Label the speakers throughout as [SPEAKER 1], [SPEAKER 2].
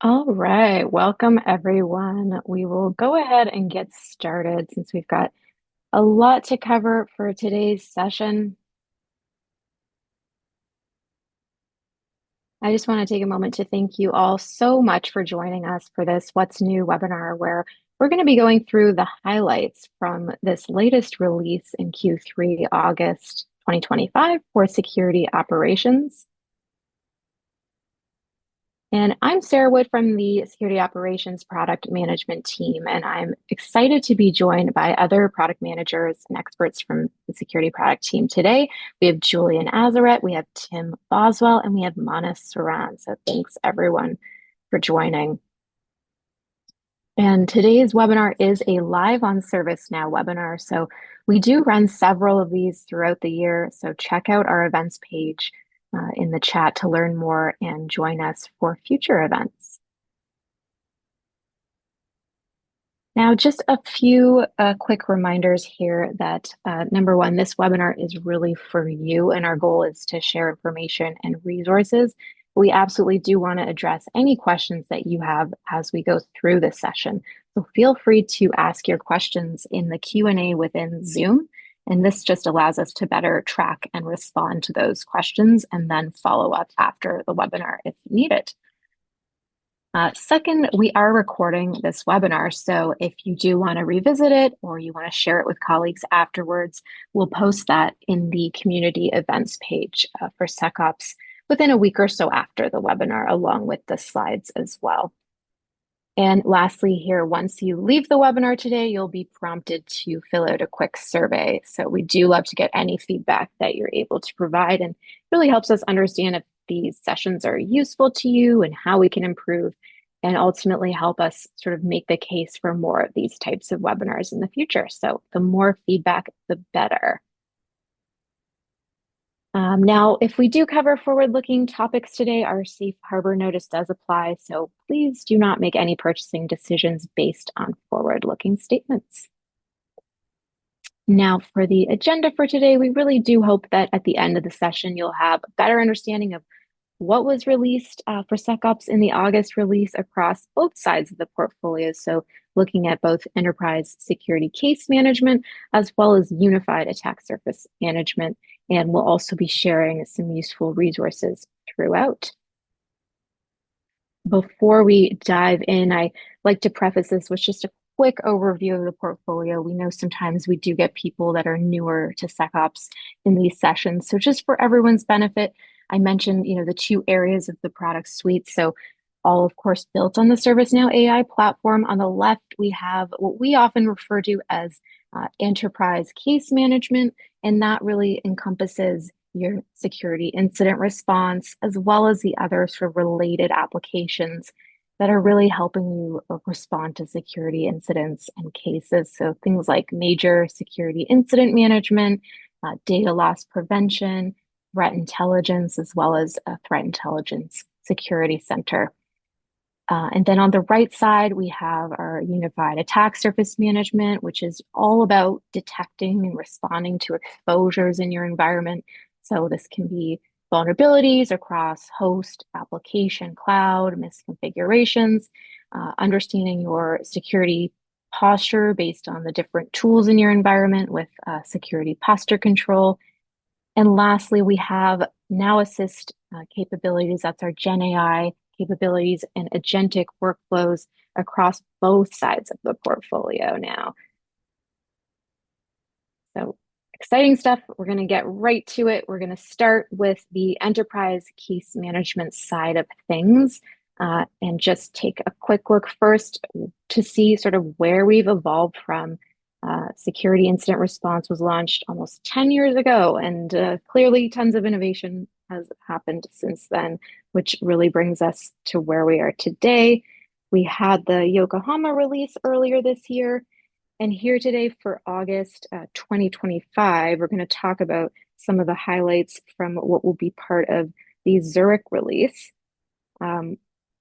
[SPEAKER 1] All right, welcome everyone. We will go ahead and get started since we've got a lot to cover for today's session. I just want to take a moment to thank you all so much for joining us for this What's New webinar, where we're going to be going through the highlights from this latest release in Q3 August 2025 for security operations. And I'm Sarah Wood from the Security Operations Product Management team, and I'm excited to be joined by other product managers and experts from the security product team today. We have Julian Azaret, we have Tim Boswell, and we have Manas Saran. So thanks everyone for joining. And today's webinar is a live on ServiceNow webinar. So we do run several of these throughout the year. So check out our events page in the chat to learn more and join us for future events. Now, just a few quick reminders here that number one, this webinar is really for you, and our goal is to share information and resources. We absolutely do want to address any questions that you have as we go through this session. So feel free to ask your questions in the Q&A within Zoom, and this just allows us to better track and respond to those questions and then follow up after the webinar if needed. Second, we are recording this webinar, so if you do want to revisit it or you want to share it with colleagues afterwards, we'll post that in the community events page for SecOps within a week or so after the webinar, along with the slides as well. And lastly here, once you leave the webinar today, you'll be prompted to fill out a quick survey. So we do love to get any feedback that you're able to provide, and really helps us understand if these sessions are useful to you and how we can improve, and ultimately help us sort of make the case for more of these types of webinars in the future. So the more feedback, the better. Now, if we do cover forward-looking topics today, our safe harbor notice does apply, so please do not make any purchasing decisions based on forward-looking statements. Now, for the agenda for today, we really do hope that at the end of the session, you'll have a better understanding of what was released for SecOps in the August release across both sides of the portfolio. So looking at both enterprise security case management as well as unified attack surface management. And we'll also be sharing some useful resources throughout. Before we dive in, I like to preface this with just a quick overview of the portfolio. We know sometimes we do get people that are newer to SecOps in these sessions. So just for everyone's benefit, I mentioned, the two areas of the product suite. So all, of course, built on the ServiceNow AI platform. On the left, we have what we often refer to as enterprise case management, and that really encompasses your security incident response, as well as the other sort of related applications that are really helping you respond to security incidents and cases. So things like major security incident management, data loss prevention, threat intelligence, as well as a threat intelligence security center. And then on the right side, we have our unified attack surface management, which is all about detecting and responding to exposures in your environment. So this can be vulnerabilities across host, application, cloud, misconfigurations, understanding your security posture based on the different tools in your environment with security posture control. And lastly, we have Now Assist capabilities. That's our Gen AI capabilities and agentic workflows across both sides of the portfolio now. So exciting stuff. We're going to get right to it. We're going to start with the enterprise case management side of things and just take a quick look first to see sort of where we've evolved from. Security incident response was launched almost 10 years ago, and clearly tons of innovation has happened since then, which really brings us to where we are today. We had the Yokohama release earlier this year, and here today for August 2025, we're going to talk about some of the highlights from what will be part of the Zurich release.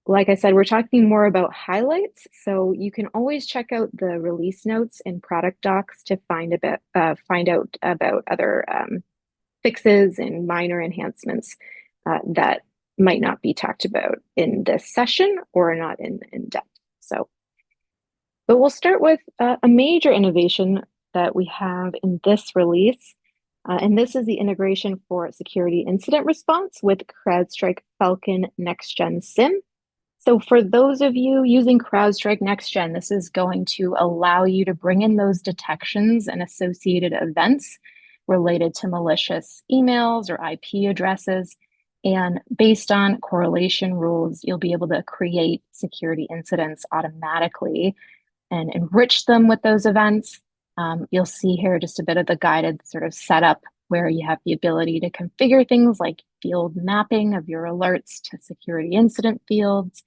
[SPEAKER 1] Like I said, we're talking more about highlights, so you can always check out the release notes and product docs to find out about other fixes and minor enhancements that might not be talked about in this session or not in depth. So, but we'll start with a major innovation that we have in this release. And this is the integration for security incident response with CrowdStrike Falcon Next Gen SIM. So for those of you using CrowdStrike Next Gen, this is going to allow you to bring in those detections and associated events related to malicious emails or IP addresses. And based on correlation rules, you'll be able to create security incidents automatically and enrich them with those events. You'll see here just a bit of the guided sort of setup where you have the ability to configure things like field mapping of your alerts to security incident fields,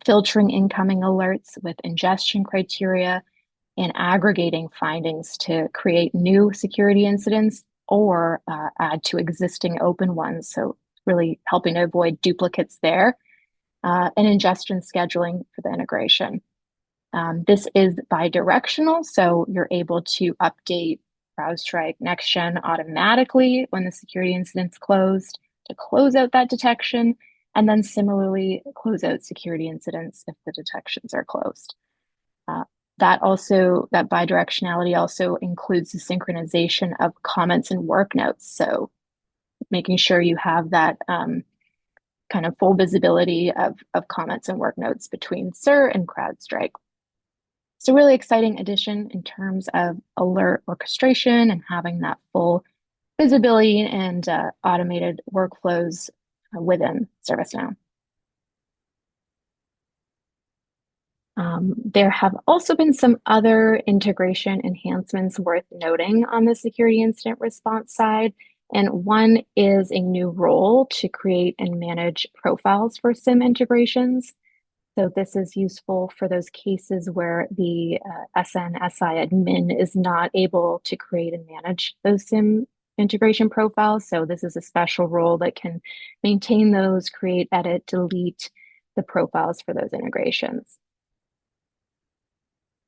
[SPEAKER 1] filtering incoming alerts with ingestion criteria, and aggregating findings to create new security incidents or add to existing open ones. So really helping to avoid duplicates there, and ingestion scheduling for the integration. This is bi-directional, so you're able to update CrowdStrike NextGen automatically when the security incident's closed to close out that detection, and then similarly close out security incidents if the detections are closed. That bi-directionality also includes the synchronization of comments and work notes. So making sure you have that kind of full visibility of comments and work notes between SIR and CrowdStrike. It's a really exciting addition in terms of alert orchestration and having that full visibility and automated workflows within ServiceNow. There have also been some other integration enhancements worth noting on the security incident response side. And one is a new role to create and manage profiles for SIM integrations. So this is useful for those cases where the SN/SI admin is not able to create and manage those SIM integration profiles. So this is a special role that can maintain those, create, edit, delete the profiles for those integrations.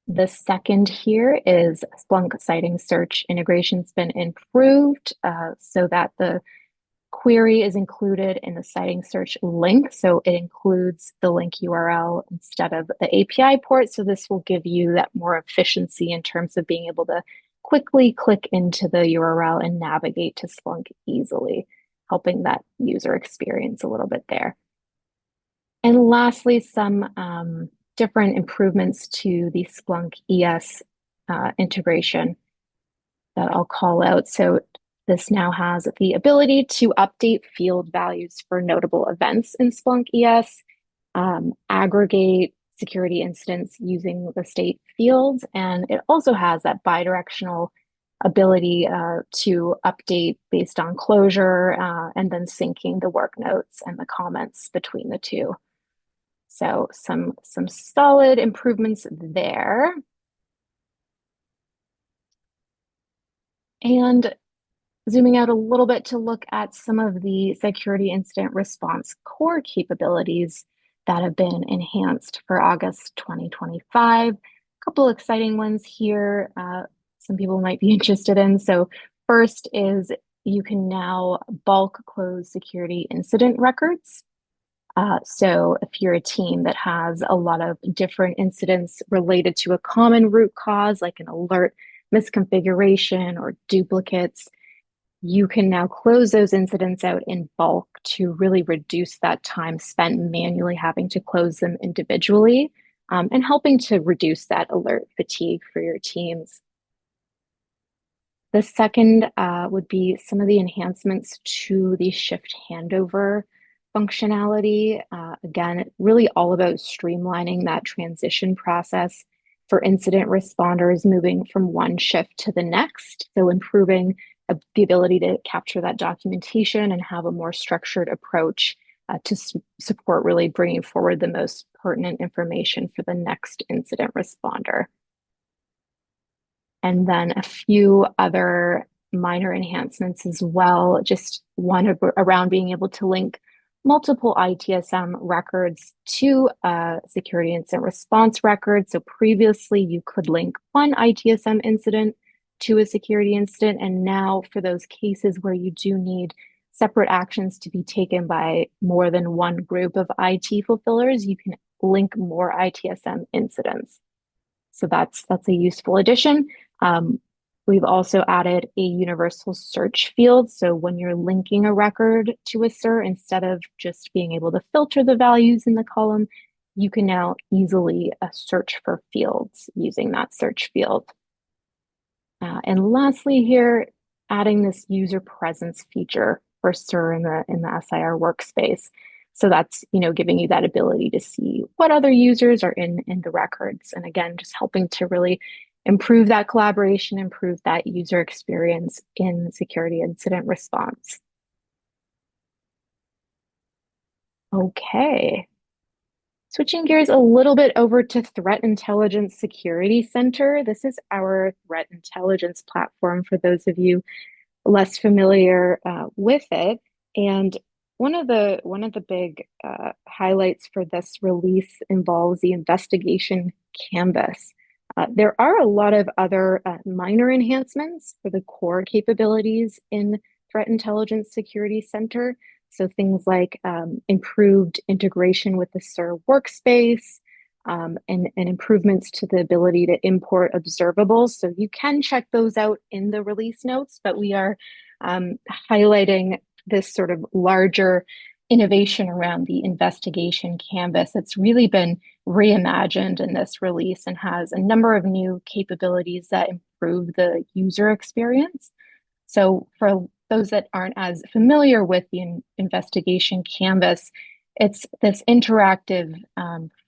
[SPEAKER 1] The second here is Splunk citing search integration's been improved so that the query is included in the citing search link. So it includes the link URL instead of the API port. So this will give you that more efficiency in terms of being able to quickly click into the URL and navigate to Splunk easily, helping that user experience a little bit there. And lastly, some different improvements to the Splunk ES integration that I'll call out. So this now has the ability to update field values for notable events in Splunk ES, aggregate security incidents using the state fields, and it also has that bidirectional ability to update based on closure and then syncing the work notes and the comments between the two. So some solid improvements there. And zooming out a little bit to look at some of the security incident response core capabilities that have been enhanced for August 2025. A couple exciting ones here some people might be interested in. So first is you can now bulk close security incident records. So if you're a team that has a lot of different incidents related to a common root cause, like an alert misconfiguration or duplicates, you can now close those incidents out in bulk to really reduce that time spent manually having to close them individually, and helping to reduce that alert fatigue for your teams. The second would be some of the enhancements to the shift handover functionality. Again, really all about streamlining that transition process for incident responders moving from one shift to the next. So improving the ability to capture that documentation and have a more structured approach to support really bringing forward the most pertinent information for the next incident responder. And then a few other minor enhancements as well, just one around being able to link multiple ITSM records to a security incident response record. So previously you could link one ITSM incident to a security incident. And now for those cases where you do need separate actions to be taken by more than one group of IT fulfillers, you can link more ITSM incidents. So that's a useful addition. Um, we've also added a universal search field. So when you're linking a record to a SIR, instead of just being able to filter the values in the column, you can now easily search for fields using that search field. And lastly here, adding this user presence feature for SIR in the SIR workspace. So that's, giving you that ability to see what other users are in the records. And again, just helping to really improve that collaboration, improve that user experience in security incident response. Okay. Switching gears a little bit over to Threat Intelligence Security Center. This is our threat intelligence platform for those of you less familiar with it. And one of the big highlights for this release involves the investigation canvas. There are a lot of other minor enhancements for the core capabilities in Threat Intelligence Security Center. So things like improved integration with the SIR workspace, and improvements to the ability to import observables. So you can check those out in the release notes, but we are highlighting this sort of larger innovation around the investigation canvas that's really been reimagined in this release and has a number of new capabilities that improve the user experience. So for those that aren't as familiar with the investigation canvas, it's this interactive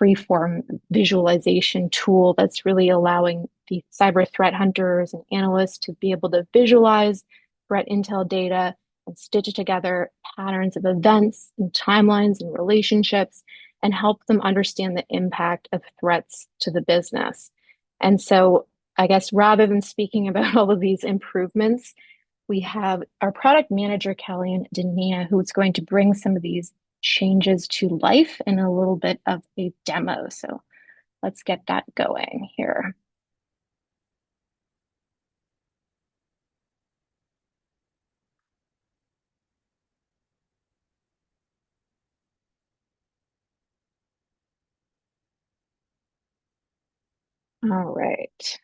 [SPEAKER 1] freeform visualization tool that's really allowing the cyber threat hunters and analysts to be able to visualize threat intel data and stitch together patterns of events and timelines and relationships and help them understand the impact of threats to the business. And so I guess rather than speaking about all of these improvements, we have our product manager, Kellyanne Dania, who's going to bring some of these changes to life in a little bit of a demo. So let's get that going here. All right.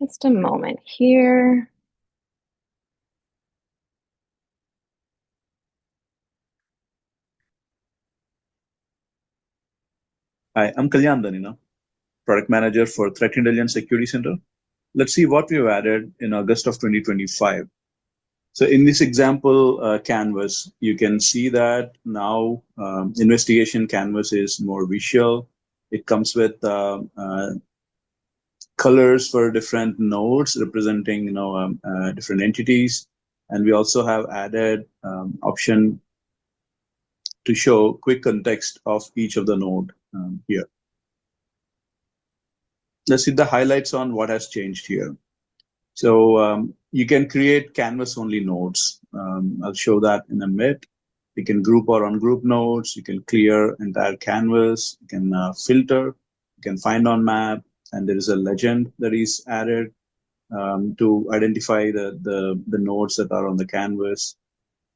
[SPEAKER 1] Just a moment here.
[SPEAKER 2] Hi, I'm Kalyan Danina, Product Manager for Threat Intelligence Security Center. Let's see what we've added in August of 2025. So in this example canvas, you can see that now investigation canvas is more visual. It comes with colors for different nodes representing different entities. And we also have added option to show quick context of each of the node here. Let's see the highlights on what has changed here. So you can create canvas only nodes. I'll show that in a bit. You can group or ungroup nodes. You can clear entire canvas. You can filter. You can find on map. And there is a legend that is added to identify the nodes that are on the canvas.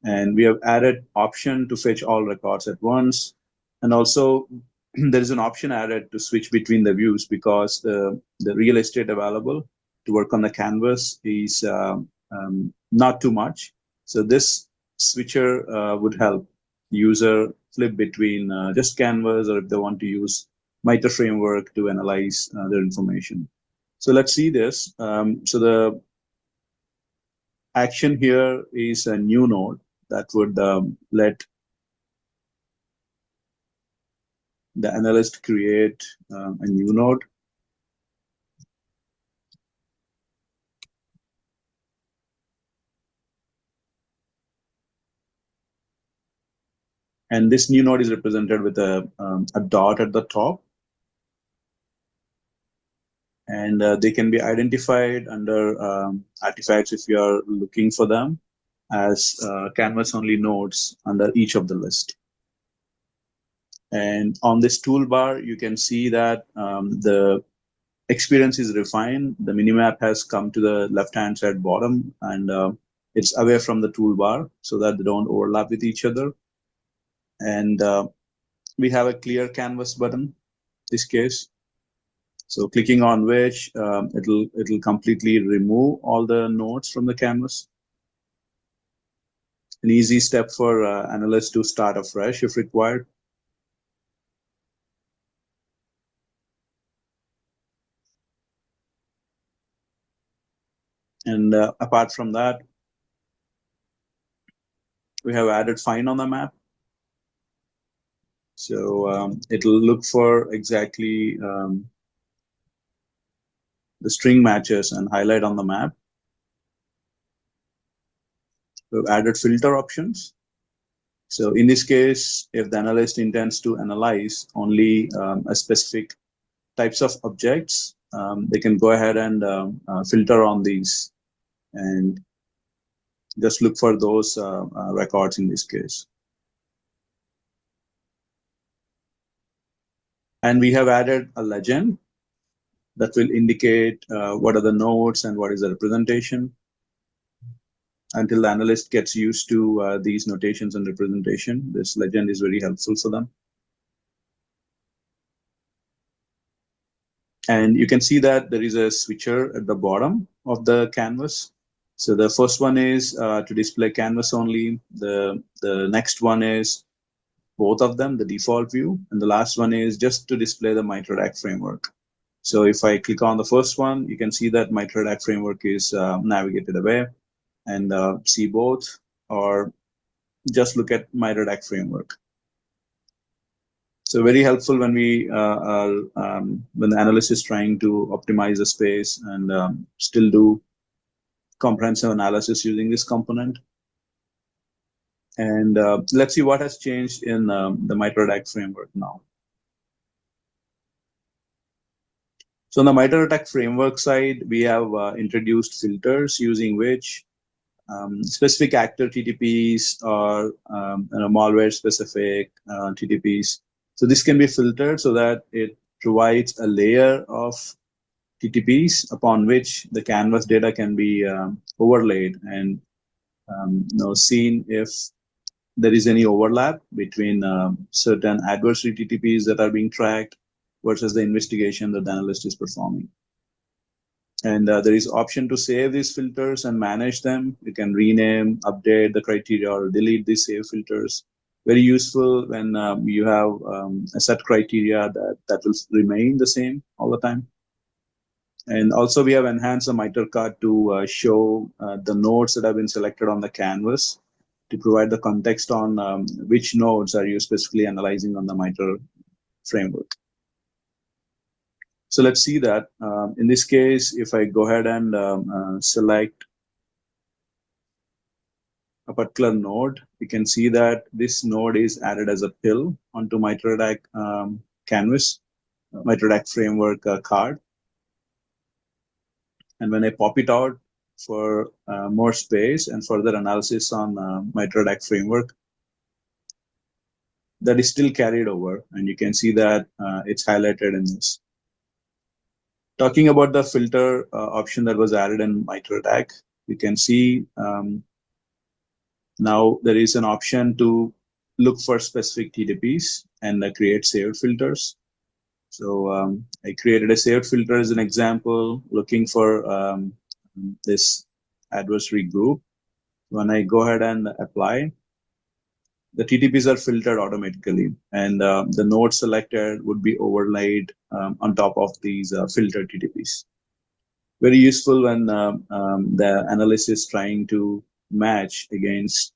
[SPEAKER 2] And we have added option to fetch all records at once. And also there is an option added to switch between the views because the real estate available to work on the canvas is not too much. So this switcher would help user flip between just canvas, or if they want to use MITRE framework to analyze their information. So let's see this. So the action here is a new node that would let the analyst create a new node. And this new node is represented with a dot at the top. And they can be identified under artifacts if you are looking for them as canvas-only nodes under each of the list. And on this toolbar, you can see that the experience is refined. The minimap has come to the left-hand side bottom, and It's away from the toolbar so that they don't overlap with each other. And we have a clear canvas button, this case. So clicking on which it'll completely remove all the nodes from the canvas. An easy step for analysts to start afresh if required. And apart from that, we have added find on the map. So it'll look for exactly the string matches and highlight on the map. We've added filter options. So in this case, if the analyst intends to analyze only a specific types of objects, they can go ahead and filter on these and just look for those records in this case. And we have added a legend that will indicate what are the nodes and what is the representation. Until the analyst gets used to these notations and representation, this legend is very helpful for them. And you can see that there is a switcher at the bottom of the canvas. So the first one is to display canvas only. The next one is both of them, the default view. And the last one is just to display the MITRE-DAC framework. So if I click on the first one, you can see that MITRE-DAC framework is navigated away, and see both, or just look at MITRE-DAC framework. So very helpful when we are when the analyst is trying to optimize the space and still do comprehensive analysis using this component. And let's see what has changed in the MITRE-DAC framework now. So on the MITRE-DAC framework side, we have introduced filters using which specific actor TTPs or malware specific TTPs. So this can be filtered so that it provides a layer of TTPs upon which the canvas data can be overlaid and seen if there is any overlap between certain adversary TTPs that are being tracked versus the investigation that the analyst is performing. And there is option to save these filters and manage them. You can rename, update the criteria, or delete these save filters. Very useful when you have a set criteria that will remain the same all the time. And also we have enhanced the MITRE card to show the nodes that have been selected on the canvas to provide the context on which nodes are you specifically analyzing on the MITRE framework. So let's see that. In this case, if I go ahead and select a particular node, you can see that this node is added as a pill onto MITRE-DAC canvas, MITRE-DAC framework card. And when I pop it out for more space and further analysis on MITRE-DAC framework, that is still carried over. And you can see that it's highlighted in this. Talking about the filter option that was added in MITRE-DAC, you can see now there is an option to look for specific TTPs and create saved filters. So I created a saved filter as an example, looking for this adversary group. When I go ahead and apply, the TTPs are filtered automatically, and the node selected would be overlaid on top of these filtered TTPs. Very useful when the analyst is trying to match against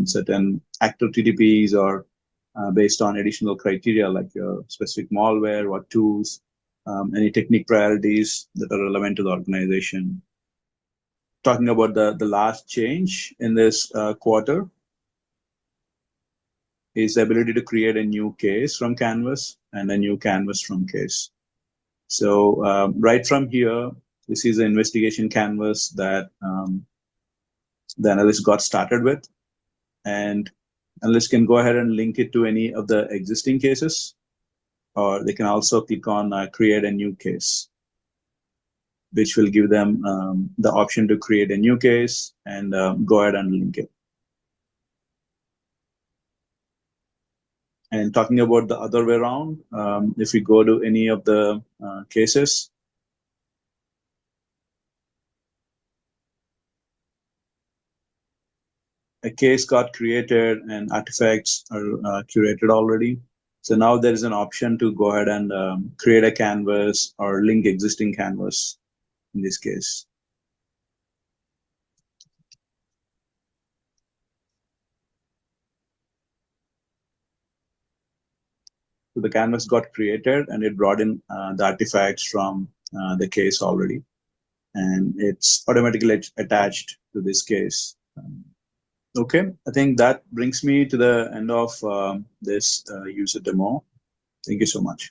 [SPEAKER 2] certain active TTPs or based on additional criteria like your specific malware, what tools, any technique priorities that are relevant to the organization. Talking about the last change in this quarter is the ability to create a new case from Canvas and a new canvas from case. So right from here, this is the investigation canvas that the analyst got started with. And analyst can go ahead and link it to any of the existing cases, or they can also click on create a new case. which will give them the option to create a new case and go ahead and link it. And talking about the other way around, if we go to any of the cases, a case got created and artifacts are curated already. So now there is an option to go ahead and create a canvas or link existing canvas in this case. So the canvas got created and it brought in the artifacts from the case already. And it's automatically attached to this case. Okay, I think that brings me to the end of this user demo. Thank you so much.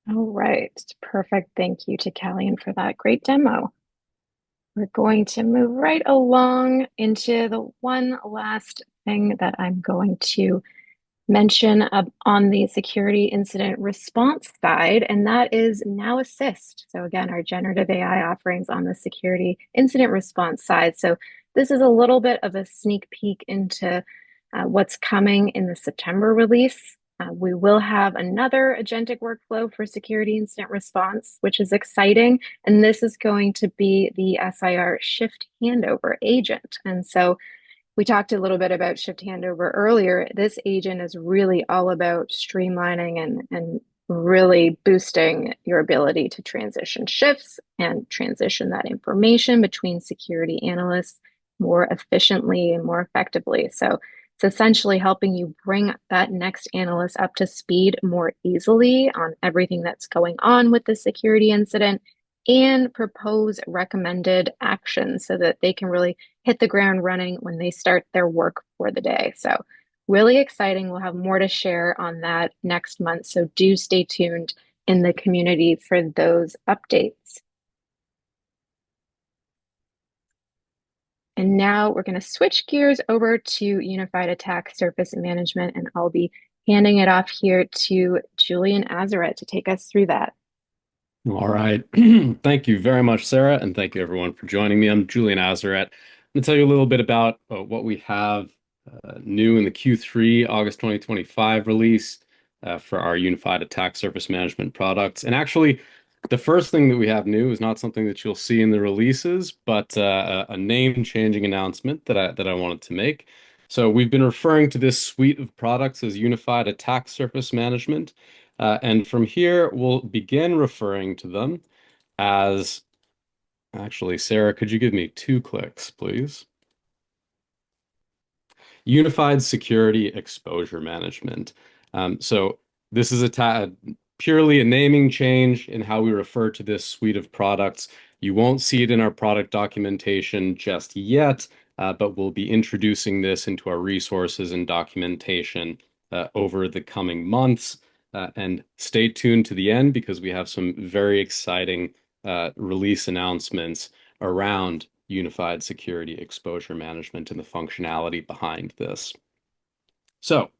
[SPEAKER 1] All right, perfect. Thank you to Callian for that great demo. We're going to move right along into the one last thing that I'm going to mention on the security incident response side, and that is Now Assist. So again, our generative AI offerings on the security incident response side. So this is a little bit of a sneak peek into what's coming in the September release. We will have another agentic workflow for security incident response, which is exciting. And this is going to be the SIR shift handover agent. And so we talked a little bit about shift handover earlier. This agent is really all about streamlining and really boosting your ability to transition shifts and transition that information between security analysts more efficiently and more effectively. So it's essentially helping you bring that next analyst up to speed more easily on everything that's going on with the security incident and propose recommended actions so that they can really hit the ground running when they start their work for the day. So really exciting. We'll have more to share on that next month. So do stay tuned in the community for those updates. And now we're going to switch gears over to Unified Attack Surface Management, and I'll be handing it off here to Julian Azaret to take us through that.
[SPEAKER 3] All right. Thank you very much, Sarah, and thank you everyone for joining me. I'm Julian Azaret. I'm going to tell you a little bit about what we have new in the Q3 August 2025 release for our Unified Attack Surface Management products. And actually, the first thing that we have new is not something that you'll see in the releases, but a name-changing announcement that I wanted to make. So we've been referring to this suite of products as Unified Attack Surface Management. And from here, we'll begin referring to them as, actually, Sarah, could you give me 2 clicks, please? Unified Security Exposure Management. So this is purely a naming change in how we refer to this suite of products. You won't see it in our product documentation just yet, but we'll be introducing this into our resources and documentation over the coming months. And stay tuned to the end because we have some very exciting release announcements around Unified Security Exposure Management and the functionality behind this. So,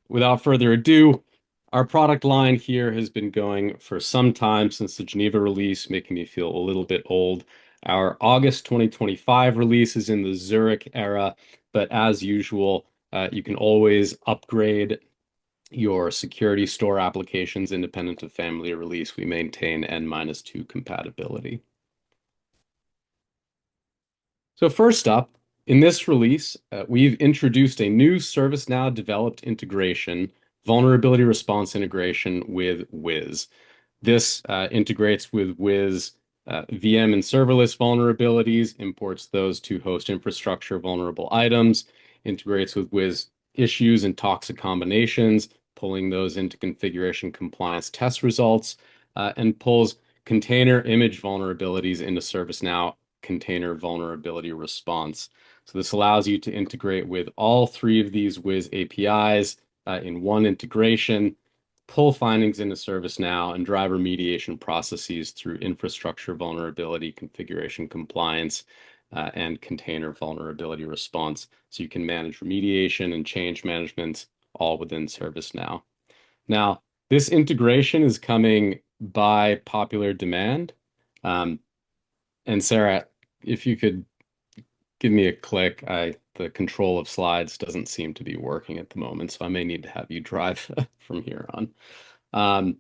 [SPEAKER 3] without further ado, our product line here has been going for some time since the Geneva release, making me feel a little bit old. Our August 2025 release is in the Zurich era, but as usual, you can always upgrade your security store applications independent of family release. We maintain N-2 compatibility. So first up, in this release, we've introduced a new ServiceNow developed integration, vulnerability response integration with Wiz. This integrates with Wiz VM and serverless vulnerabilities, imports those to host infrastructure vulnerable items, integrates with Wiz issues and toxic combinations, pulling those into configuration compliance test results, and pulls container image vulnerabilities into ServiceNow container vulnerability response. So this allows you to integrate with all 3 of these Wiz APIs in one integration, pull findings into ServiceNow, and drive remediation processes through infrastructure vulnerability, configuration compliance, and container vulnerability response. So you can manage remediation and change management all within ServiceNow. Now, this integration is coming by popular demand. And Sarah, if you could give me a click, the control of slides doesn't seem to be working at the moment, so I may need to have you drive from here on. Um,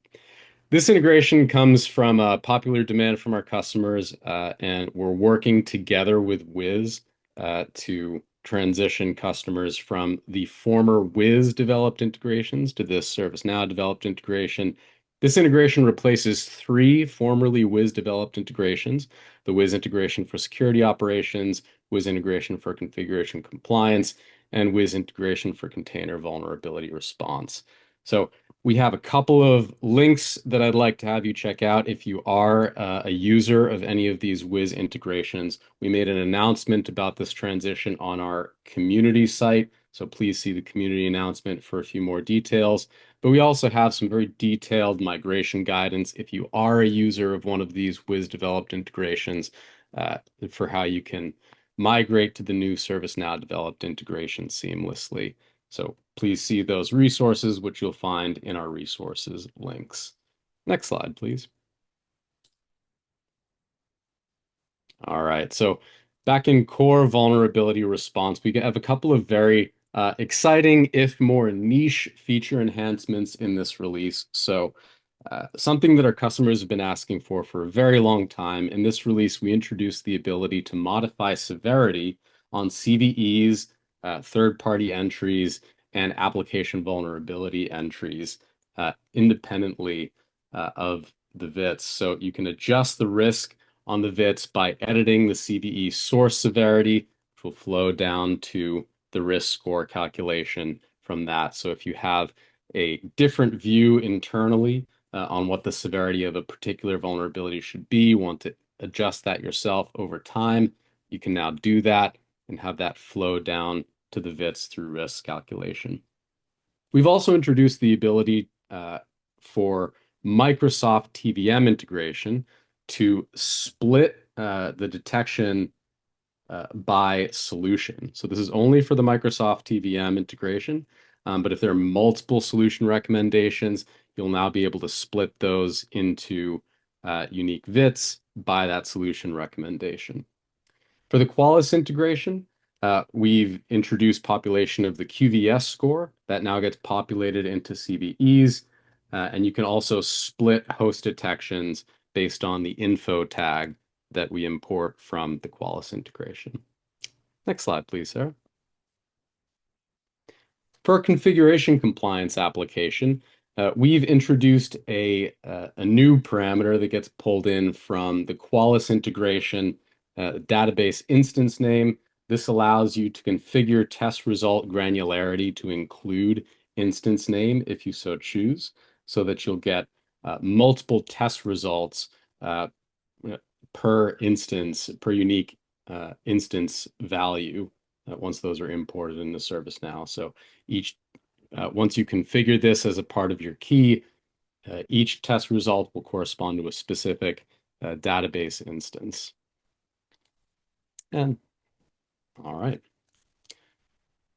[SPEAKER 3] this integration comes from a popular demand from our customers, and we're working together with Wiz to transition customers from the former Wiz developed integrations to this ServiceNow developed integration. This integration replaces three formerly Wiz developed integrations: the Wiz integration for security operations, Wiz integration for configuration compliance, and Wiz integration for container vulnerability response. So we have a couple of links that I'd like to have you check out if you are a user of any of these Wiz integrations. We made an announcement about this transition on our community site, so please see the community announcement for a few more details. But we also have some very detailed migration guidance if you are a user of one of these Wiz developed integrations for how you can migrate to the new ServiceNow developed integration seamlessly. So please see those resources, which you'll find in our resources links. Next slide, please. All right, so back in core vulnerability response, we have a couple of very exciting, if more niche feature enhancements in this release. So something that our customers have been asking for a very long time. In this release, we introduced the ability to modify severity on CVEs, third-party entries, and application vulnerability entries independently of the VITs. So you can adjust the risk on the VITs by editing the CVE source severity, which will flow down to the risk score calculation from that. So if you have a different view internally on what the severity of a particular vulnerability should be, want to adjust that yourself over time, you can now do that and have that flow down to the VITs through risk calculation. We've also introduced the ability for Microsoft TVM integration to split the detection by solution. So this is only for the Microsoft TVM integration, but if there are multiple solution recommendations, you'll now be able to split those into unique VITs by that solution recommendation. For the Qualys integration, we've introduced population of the QVS score that now gets populated into CVEs, and you can also split host detections based on the info tag that we import from the Qualys integration. Next slide, please, Sarah. For a configuration compliance application, we've introduced a new parameter that gets pulled in from the Qualys integration database instance name. This allows you to configure test result granularity to include instance name if you so choose, so that you'll get multiple test results per instance, per unique instance value once those are imported into ServiceNow. So each once you configure this as a part of your key, each test result will correspond to a specific database instance. And all right.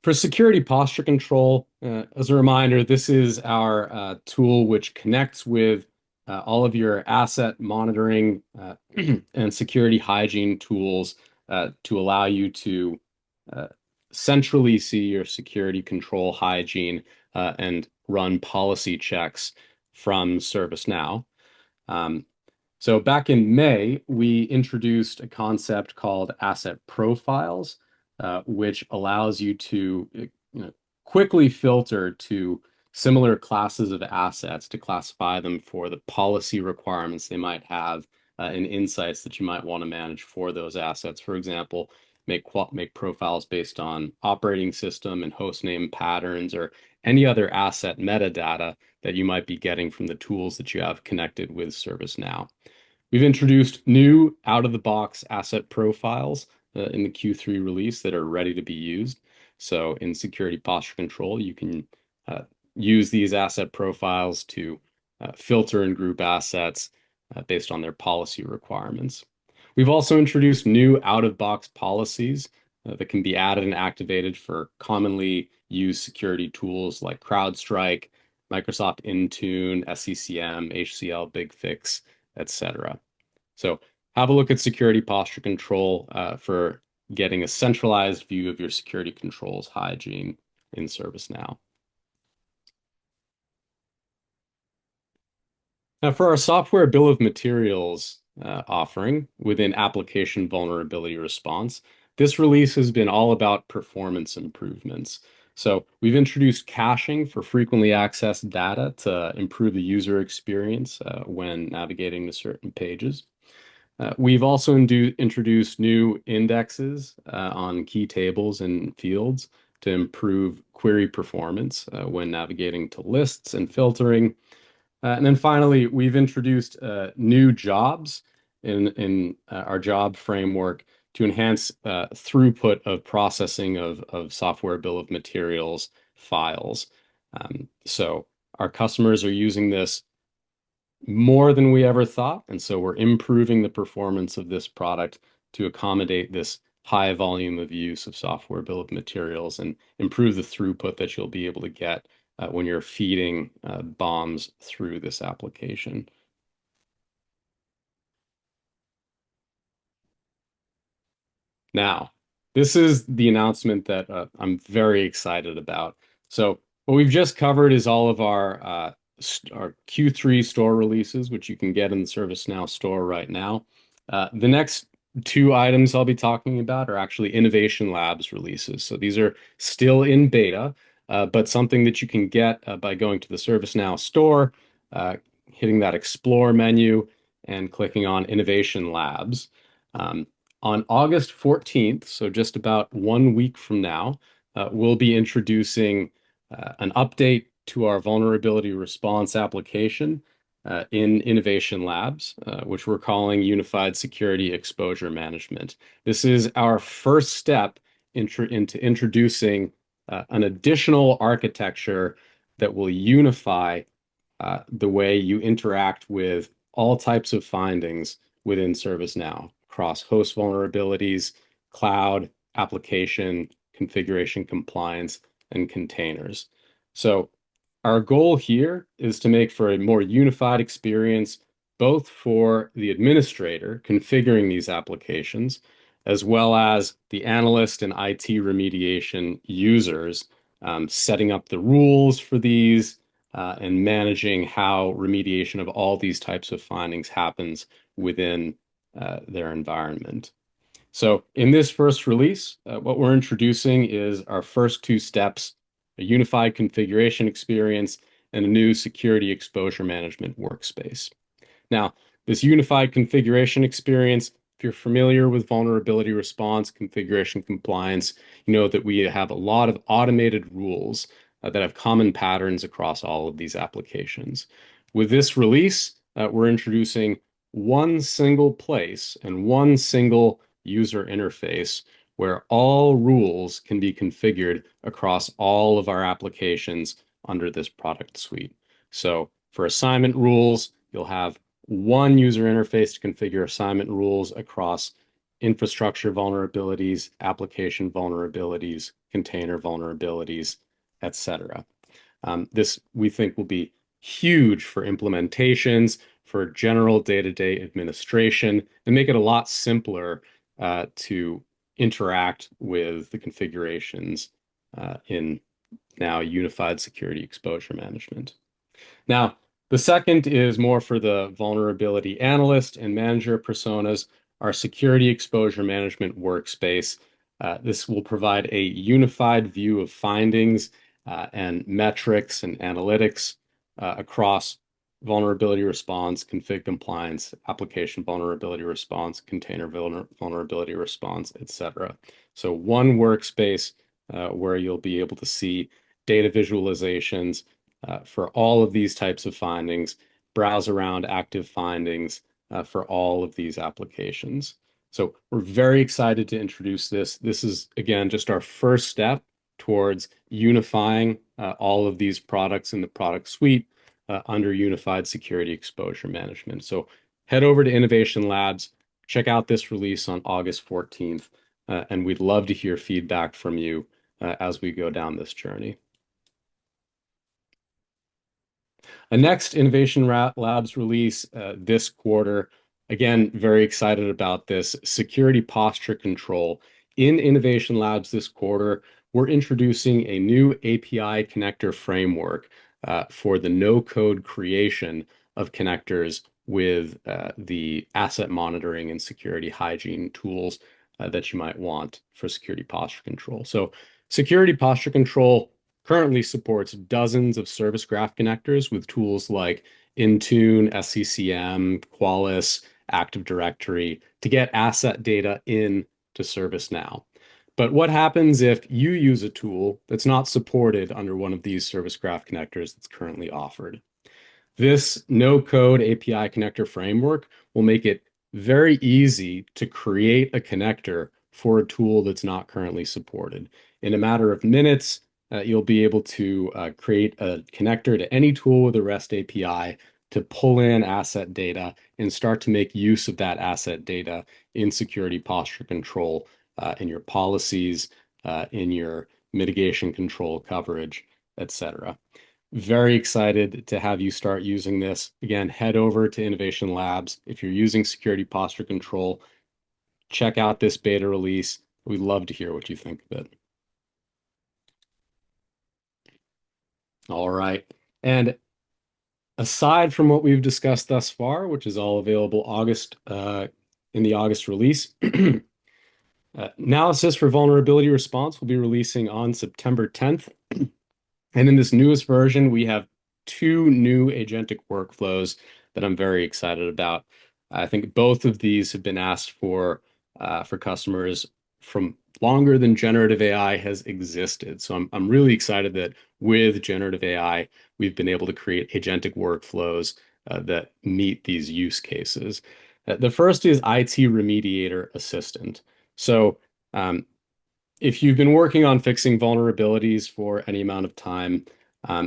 [SPEAKER 3] For security posture control, as a reminder, this is our tool which connects with all of your asset monitoring and security hygiene tools to allow you to centrally see your security control hygiene and run policy checks from ServiceNow. So back in May, we introduced a concept called asset profiles, which allows you to quickly filter to similar classes of assets to classify them for the policy requirements they might have and insights that you might want to manage for those assets. For example, make profiles based on operating system and host name patterns or any other asset metadata that you might be getting from the tools that you have connected with ServiceNow. We've introduced new out-of-the-box asset profiles in the Q3 release that are ready to be used. So in security posture control, you can use these asset profiles to filter and group assets based on their policy requirements. We've also introduced new out-of-box policies that can be added and activated for commonly used security tools like CrowdStrike, Microsoft Intune, SCCM, HCL, BigFix, etc. So have a look at security posture control for getting a centralized view of your security controls hygiene in ServiceNow. Now, for our software bill of materials offering within application vulnerability response, this release has been all about performance improvements. So we've introduced caching for frequently accessed data to improve the user experience when navigating to certain pages. We've also introduced new indexes on key tables and fields to improve query performance when navigating to lists and filtering. And then finally, we've introduced new jobs in our job framework to enhance throughput of processing of software bill of materials files. So our customers are using this more than we ever thought, and so we're improving the performance of this product to accommodate this high volume of use of software bill of materials and improve the throughput that you'll be able to get when you're feeding bombs through this application. Now, this is the announcement that I'm very excited about. So what we've just covered is all of our Q3 store releases, which you can get in the ServiceNow store right now. The next two items I'll be talking about are actually Innovation Labs releases. So these are still in beta, but something that you can get by going to the ServiceNow store, hitting that Explore menu, and clicking on Innovation Labs. On August 14th, so just about 1 week from now, we'll be introducing an update to our vulnerability response application in Innovation Labs, which we're calling Unified Security Exposure Management. This is our first step into introducing an additional architecture that will unify the way you interact with all types of findings within ServiceNow across host vulnerabilities, cloud, application, configuration compliance, and containers. So our goal here is to make for a more unified experience, both for the administrator configuring these applications, as well as the analyst and IT remediation users setting up the rules for these and managing how remediation of all these types of findings happens within their environment. So in this first release, what we're introducing is our first two steps, a unified configuration experience and a new security exposure management workspace. Now, this unified configuration experience, if you're familiar with vulnerability response, configuration compliance, you know that we have a lot of automated rules that have common patterns across all of these applications. With this release, we're introducing one single place and one single user interface where all rules can be configured across all of our applications under this product suite. So for assignment rules, you'll have one user interface to configure assignment rules across infrastructure vulnerabilities, application vulnerabilities, container vulnerabilities, etc. This we think will be huge for implementations, for general day-to-day administration, and make it a lot simpler to interact with the configurations in now unified security exposure management. Now, the second is more for the vulnerability analyst and manager personas, our security exposure management workspace. This will provide a unified view of findings and metrics and analytics across vulnerability response, config compliance, application vulnerability response, container vulnerability response, etc. So one workspace where you'll be able to see data visualizations for all of these types of findings, browse around active findings for all of these applications. So we're very excited to introduce this. This is, again, just our first step towards unifying all of these products in the product suite under unified security exposure management. So head over to Innovation Labs, check out this release on August 14th, and we'd love to hear feedback from you as we go down this journey. A next Innovation Labs release this quarter. Again, very excited about this. Security posture control. In Innovation Labs this quarter, we're introducing a new API connector framework for the no-code creation of connectors with the asset monitoring and security hygiene tools that you might want for security posture control. So security posture control currently supports dozens of service graph connectors with tools like Intune, SCCM, Qualys, Active Directory to get asset data in to ServiceNow. But what happens if you use a tool that's not supported under one of these service graph connectors that's currently offered? This no-code API connector framework will make it very easy to create a connector for a tool that's not currently supported. In a matter of minutes, you'll be able to create a connector to any tool with a REST API to pull in asset data and start to make use of that asset data in security posture control, in your policies, in your mitigation control coverage, etc. Very excited to have you start using this. Again, head over to Innovation Labs. If you're using security posture control, check out this beta release. We'd love to hear what you think of it. All right. And aside from what we've discussed thus far, which is all available in the August release, analysis for vulnerability response will be releasing on September 10th. And in this newest version, we have two new agentic workflows that I'm very excited about. I think both of these have been asked for customers from longer than generative AI has existed. So I'm really excited that with generative AI, we've been able to create agentic workflows that meet these use cases. The first is IT Remediator Assistant. So if you've been working on fixing vulnerabilities for any amount of time,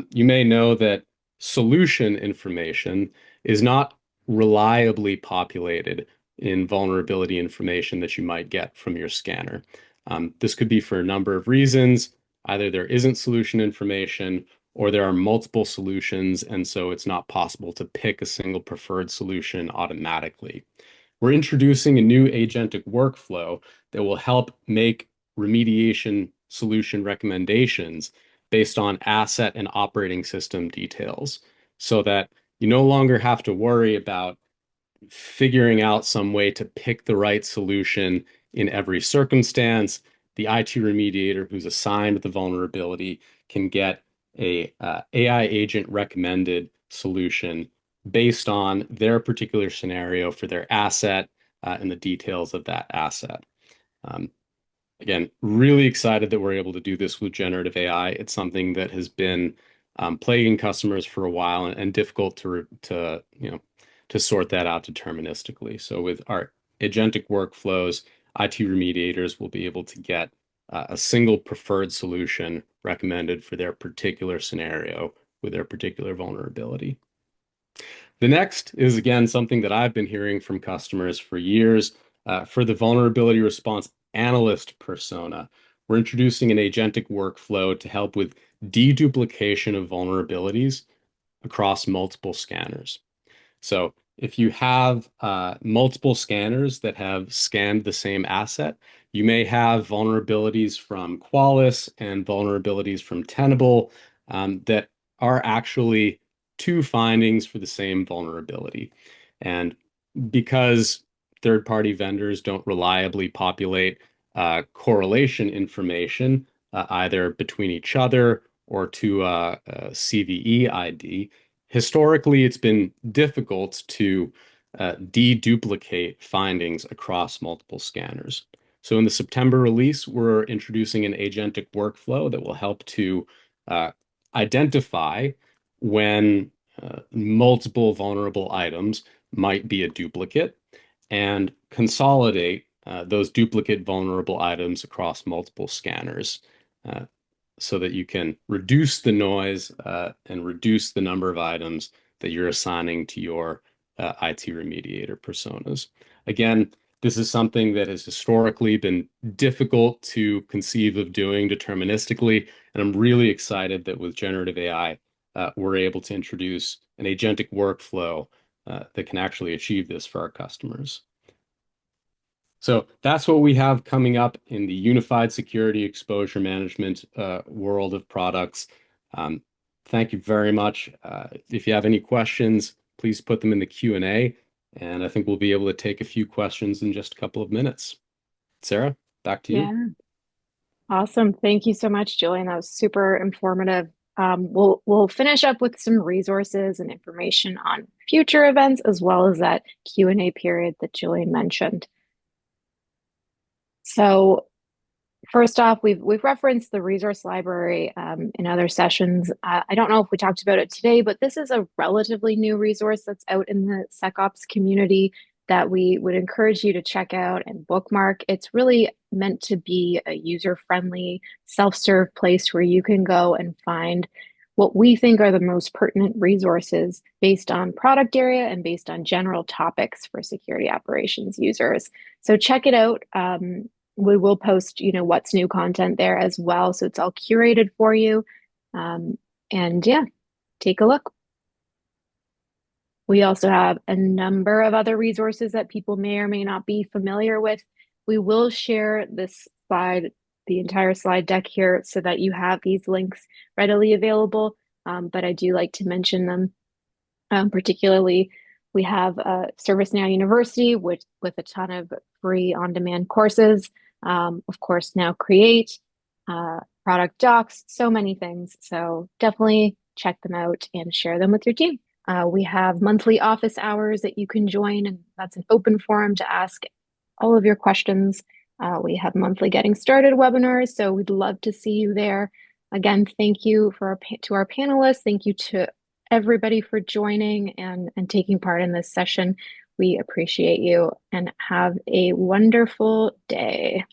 [SPEAKER 3] you may know that solution information is not reliably populated in vulnerability information that you might get from your scanner. This could be for a number of reasons. Either there isn't solution information or there are multiple solutions, and so it's not possible to pick a single preferred solution automatically. We're introducing a new agentic workflow that will help make remediation solution recommendations based on asset and operating system details so that you no longer have to worry about figuring out some way to pick the right solution in every circumstance. The IT remediator who's assigned the vulnerability can get a AI agent recommended solution based on their particular scenario for their asset and the details of that asset. Again, really excited that we're able to do this with generative AI. It's something that has been plaguing customers for a while and difficult to sort that out deterministically. So with our agentic workflows, IT remediators will be able to get a single preferred solution recommended for their particular scenario with their particular vulnerability. The next is, again, something that I've been hearing from customers for years. For the vulnerability response analyst persona, we're introducing an agentic workflow to help with deduplication of vulnerabilities across multiple scanners. So if you have multiple scanners that have scanned the same asset, you may have vulnerabilities from Qualys and vulnerabilities from Tenable that are actually two findings for the same vulnerability. And because third-party vendors don't reliably populate correlation information either between each other or to a CVE ID, historically it's been difficult to deduplicate findings across multiple scanners. So in the September release, we're introducing an agentic workflow that will help to identify when multiple vulnerable items might be a duplicate and consolidate those duplicate vulnerable items across multiple scanners so that you can reduce the noise and reduce the number of items that you're assigning to your IT remediator personas. Again, this is something that has historically been difficult to conceive of doing deterministically, and I'm really excited that with generative AI, we're able to introduce an agentic workflow that can actually achieve this for our customers. So that's what we have coming up in the unified security exposure management world of products. Thank you very much. If you have any questions, please put them in the Q&A, and I think we'll be able to take a few questions in just a couple of minutes. Sarah, back to you.
[SPEAKER 1] Yeah. Awesome. Thank you so much, Julian. That was super informative. We'll finish up with some resources and information on future events, as well as that Q&A period that Julian mentioned. So first off, we've referenced the resource library in other sessions. I don't know if we talked about it today, but this is a relatively new resource that's out in the SecOps community that we would encourage you to check out and bookmark. It's really meant to be a user-friendly, self-serve place where you can go and find what we think are the most pertinent resources based on product area and based on general topics for security operations users. So check it out. We will post, what's new content there as well. So it's all curated for you. And yeah, take a look. We also have a number of other resources that people may or may not be familiar with. We will share this slide, the entire slide deck here, so that you have these links readily available. But I do like to mention them. Particularly, we have ServiceNow University with a ton of free on-demand courses. Of course, Now Create, product docs, so many things. So definitely check them out and share them with your team. We have monthly office hours that you can join, and that's an open forum to ask all of your questions. We have monthly getting started webinars, so we'd love to see you there. Again, thank you to our panelists. Thank you to everybody for joining and taking part in this session. We appreciate you and have a wonderful day.